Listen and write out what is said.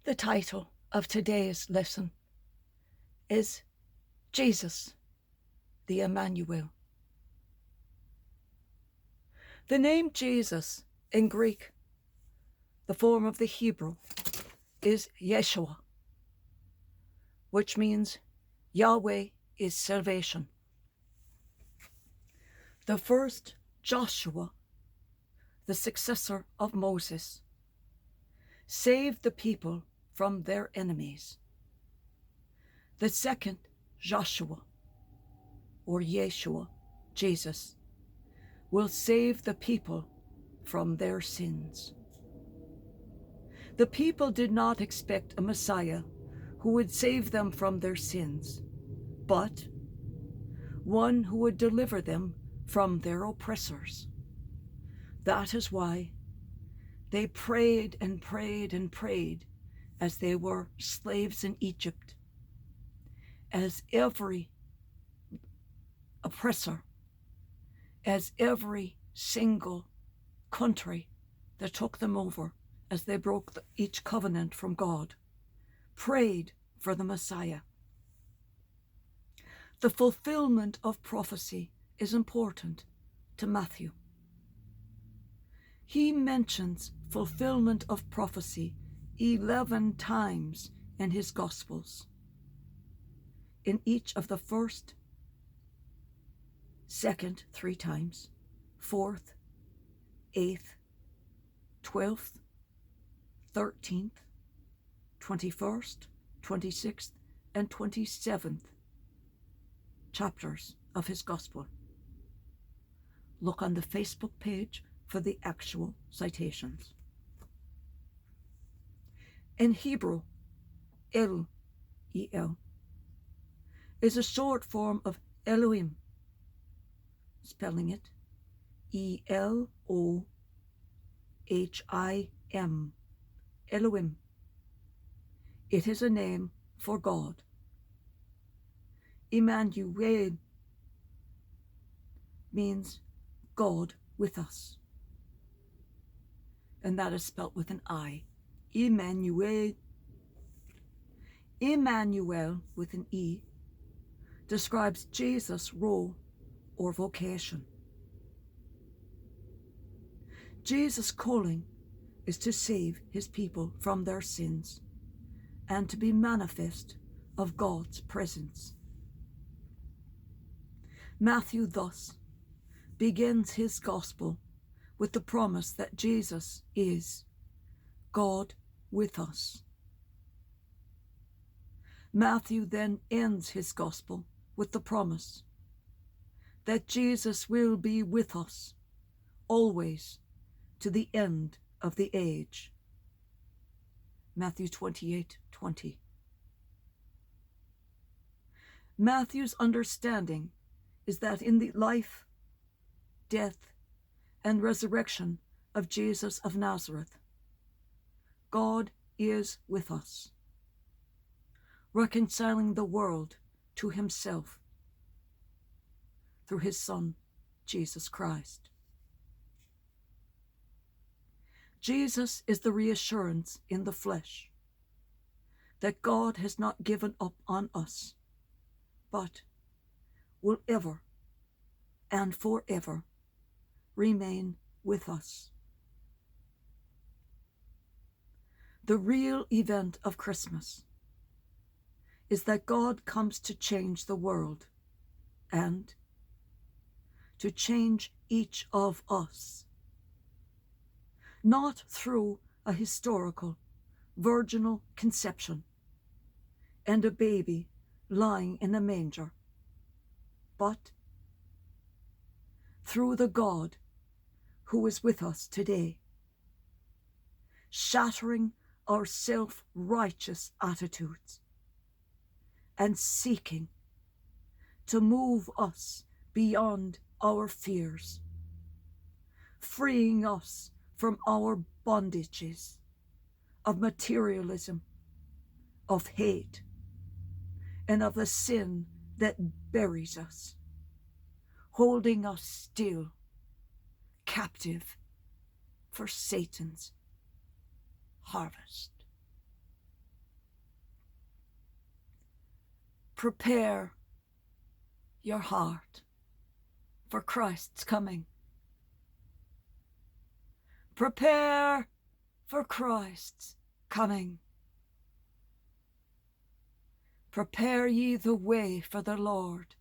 The title of today's lesson is Jesus, the Emmanu-el. The name Jesus in Greek, the form of the Hebrew, is Yeshua, which means Yahweh is salvation. The first Joshua, the successor of Moses, saved the people from their enemies. The second Joshua, or Yeshua, Jesus, will save the people from their sins. The people did not expect a Messiah who would save them from their sins, but one who would deliver them from their oppressors. That is why they prayed and prayed and prayed as they were slaves in Egypt, as every oppressor, as every single country that took them over, as they broke each covenant from God, prayed for the Messiah. The fulfillment of prophecy is important to Matthew. He mentions fulfillment of prophecy 11 times in his Gospels. In each of the first, second 3 times, 4th, 8th, 12th, 13th, 21st, 26th, and 27th chapters of his Gospel. Look on the Facebook page for the actual citations. In Hebrew, El, E-L, is a short form of Elohim, spelling it E-L-O-H-I-M, Elohim. It is a name for God. Emmanu-el means God with us, and that is spelt with an I. Emmanu-el. Emmanu-el with an E describes Jesus' role or vocation. Jesus' calling is to save his people from their sins and to be manifest of God's presence. Matthew thus begins his gospel with the promise that Jesus is God with us. Matthew then ends his gospel with the promise that Jesus will be with us always to the end of the age. Matthew 28:20. Matthew's understanding is that in the life, death, and resurrection of Jesus of Nazareth, God is with us, reconciling the world to himself through his Son, Jesus Christ. Jesus is the reassurance in the flesh that God has not given up on us, but will ever and forever remain with us. The real event of Christmas is that God comes to change the world and to change each of us, not through a historical virginal conception and a baby lying in a manger, but through the God who is with us today, shattering our self-righteous attitudes and seeking to move us beyond our fears, freeing us from our bondages of materialism, of hate, and of the sin that buries us, holding us still captive for Satan's harvest. Prepare your heart for Christ's coming. Prepare for Christ's coming. Prepare ye the way for the Lord.